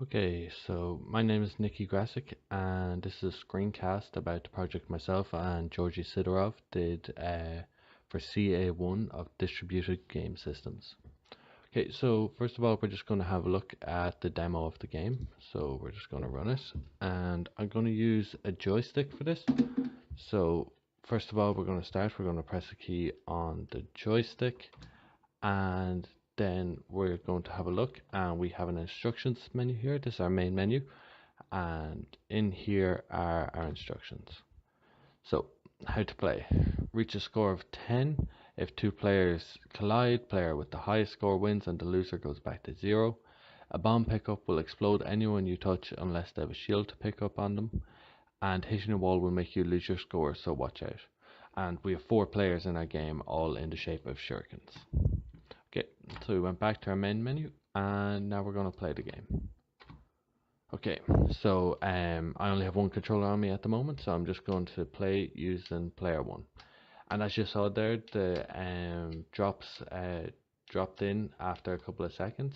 Okay, so my name is Nikki Grasic, and this is a screencast about the project myself and Georgi Sidorov did for CA1 of distributed game systems. Okay, so first of all, we're just going to have a look at the demo of the game. So we're just going to run it, and I'm going to use a joystick for this. So first of all, we're going to press a key on the joystick, and then we're going to have a look, and we have an instructions menu here. This is our main menu, and in here are our instructions. So how to play: reach a score of 10. If two players collide, player with the highest score wins and the loser goes back to 0. A bomb pickup will explode anyone you touch unless they have a shield to pick up on them, and hitting a wall will make you lose your score, so watch out. And we have 4 players in our game, all in the shape of shurikens. Okay, so we went back to our main menu, and now we're going to play the game. Okay, so I only have one controller on me at the moment, so I'm just going to play using player 1. And as you saw there, the drops dropped in after a couple of seconds,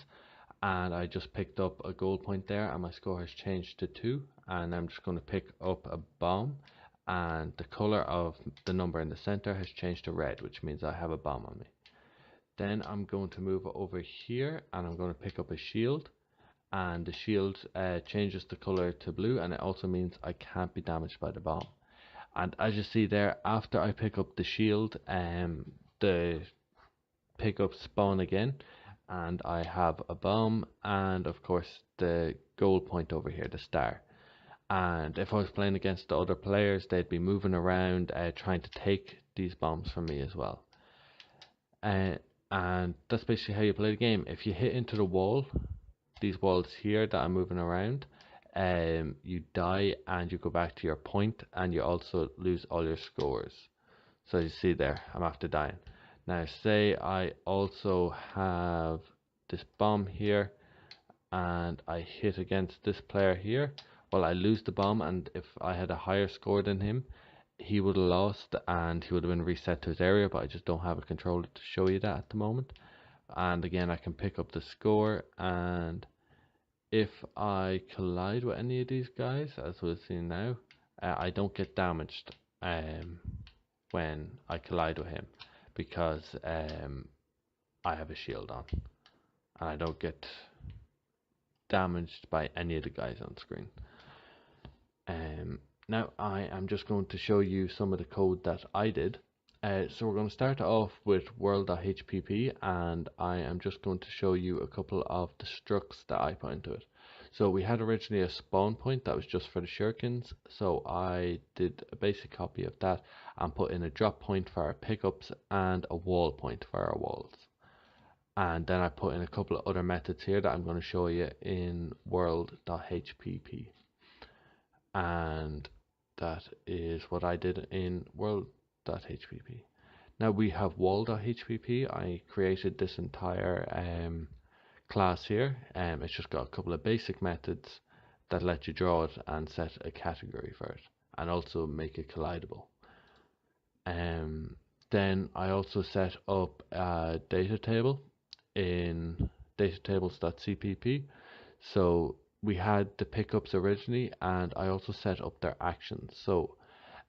and I just picked up a goal point there, and my score has changed to 2. And I'm just going to pick up a bomb, and the color of the number in the center has changed to red, which means I have a bomb on me. Then I'm going to move over here, and I'm going to pick up a shield, and the shield changes the color to blue, and it also means I can't be damaged by the bomb. And as you see there, after I pick up the shield, the pickups spawn again, and I have a bomb, and of course the goal point over here, the star. And if I was playing against the other players, they'd be moving around trying to take these bombs from me as well. And that's basically how you play the game. If you hit into the wall, these walls here that I'm moving around, you die and you go back to your point, and you also lose all your scores. So you see there, I'm after dying. Now say I also have this bomb here, and I hit against this player here. Well, I lose the bomb, and if I had a higher score than him, he would have lost and he would have been reset to his area, but I just don't have a controller to show you that at the moment. And again, I can pick up the score, and if I collide with any of these guys, as we'll see now, I don't get damaged when I collide with him, because I have a shield on, and I don't get damaged by any of the guys on screen. Now I am just going to show you some of the code that I did. So we're going to start off with world.hpp, and I am just going to show you a couple of the structs that I put into it. So we had originally a spawn point that was just for the shurikens, so I did a basic copy of that and put in a drop point for our pickups and a wall point for our walls. And then I put in a couple of other methods here that I'm going to show you in world.hpp. And that is what I did in world.hpp. Now we have wall.hpp. I created this entire class here. It's just got a couple of basic methods that let you draw it and set a category for it, and also make it collidable. Then I also set up a data table in datatables.cpp. So we had the pickups originally, and I also set up their actions. So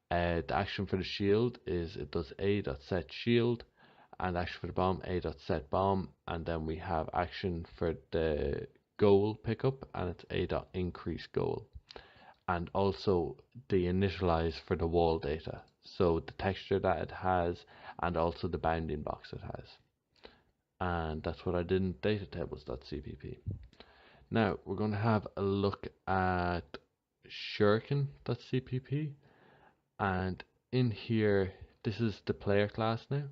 the action for the shield is it does a.set shield, and action for the bomb a.set bomb, and then we have action for the goal pickup, and it's a.increase goal, and also the initialize for the wall data, so the texture that it has and also the bounding box it has. And that's what I did in datatables.cpp. Now we're going to have a look at shuriken.cpp, and in here, this is the player class now,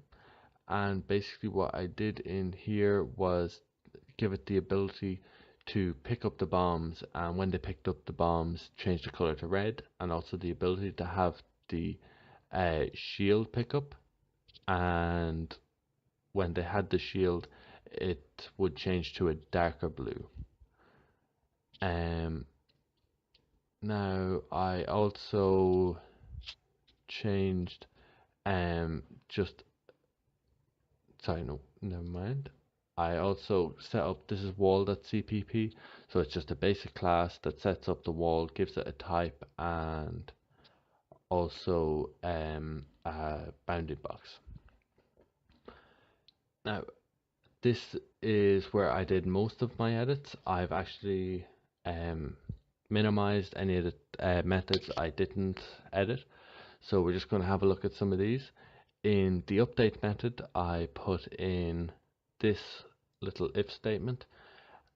and basically what I did in here was give it the ability to pick up the bombs, and when they picked up the bombs, change the color to red, and also the ability to have the shield pickup, and when they had the shield, it would change to a darker blue. Now I also changed just sorry, no, never mind. I also set up, this is wall.cpp, so it's just a basic class that sets up the wall, gives it a type, and also a bounding box. Now, this is where I did most of my edits. I've actually minimized any of the methods I didn't edit. So we're just going to have a look at some of these. In the update method, I put in this little if statement,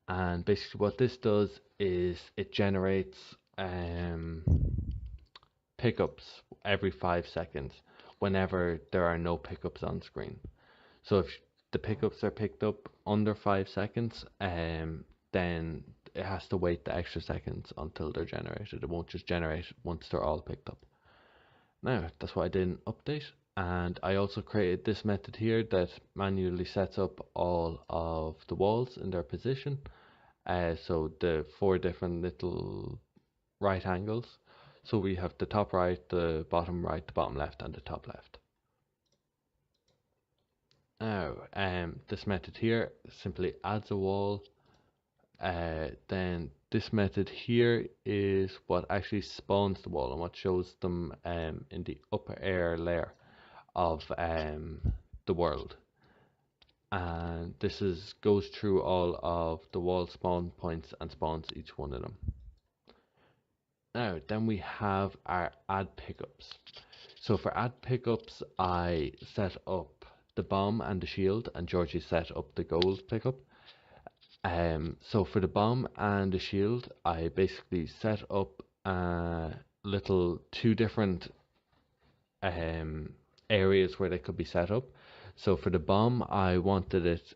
and basically what this does is it generates pickups every 5 seconds whenever there are no pickups on screen. So if the pickups are picked up under 5 seconds, then it has to wait the extra seconds until they're generated. It won't just generate once they're all picked up. Now, that's what I did in update. And I also created this method here that manually sets up all of the walls in their position. So the 4 different little right angles. So we have the top right, the bottom right, the bottom left, and the top left. Now, this method here simply adds a wall. Then this method here is what actually spawns the wall and what shows them in the upper air layer of the world. And this goes through all of the wall spawn points and spawns each one of them. Now, then we have our add pickups. So for add pickups, I set up the bomb and the shield, and Georgie set up the gold pickup. So for the bomb and the shield, I basically set up little 2 different areas where they could be set up. So for the bomb, I wanted it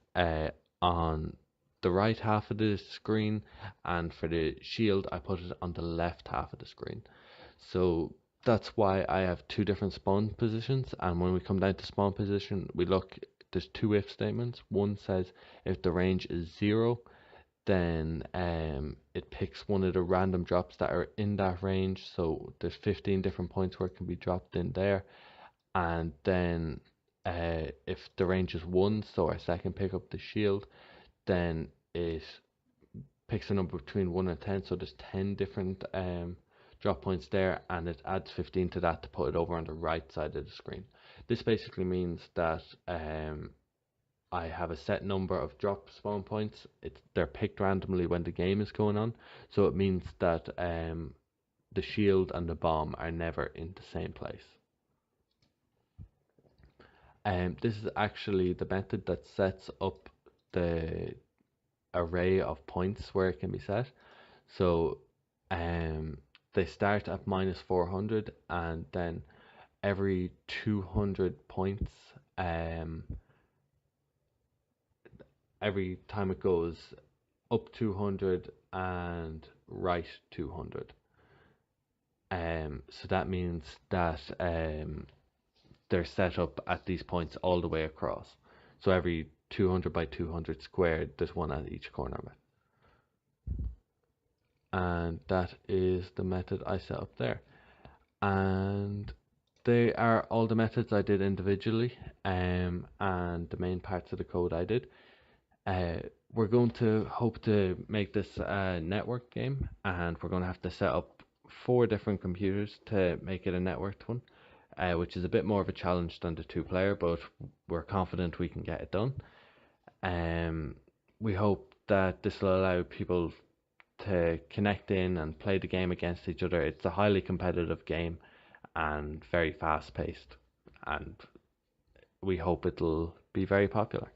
on the right half of the screen, and for the shield, I put it on the left half of the screen. So that's why I have 2 different spawn positions, and when we come down to spawn position, we look, there's 2 if statements. One says if the range is 0, then it picks one of the random drops that are in that range. So there's 15 different points where it can be dropped in there. And then if the range is 1, so our second pickup, the shield, then it picks a number between 1 and 10. So there's 10 different drop points there, and it adds 15 to that to put it over on the right side of the screen. This basically means that I have a set number of drop spawn points. They're picked randomly when the game is going on, so it means that the shield and the bomb are never in the same place. This is actually the method that sets up the array of points where it can be set. So they start at -400, and then every 200 points, every time it goes up 200 and right 200. So that means that they're set up at these points all the way across. So every 200 by 200 squared, there's one at each corner of it. And that is the method I set up there. And they are all the methods I did individually, and the main parts of the code I did. We're going to hope to make this a network game, and we're going to have to set up 4 different computers to make it a networked one, which is a bit more of a challenge than the 2-player, but we're confident we can get it done. We hope that this will allow people to connect in and play the game against each other. It's a highly competitive game and very fast paced, and we hope it'll be very popular.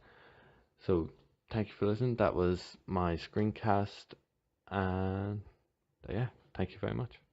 So thank you for listening. That was my screencast, and yeah, thank you very much.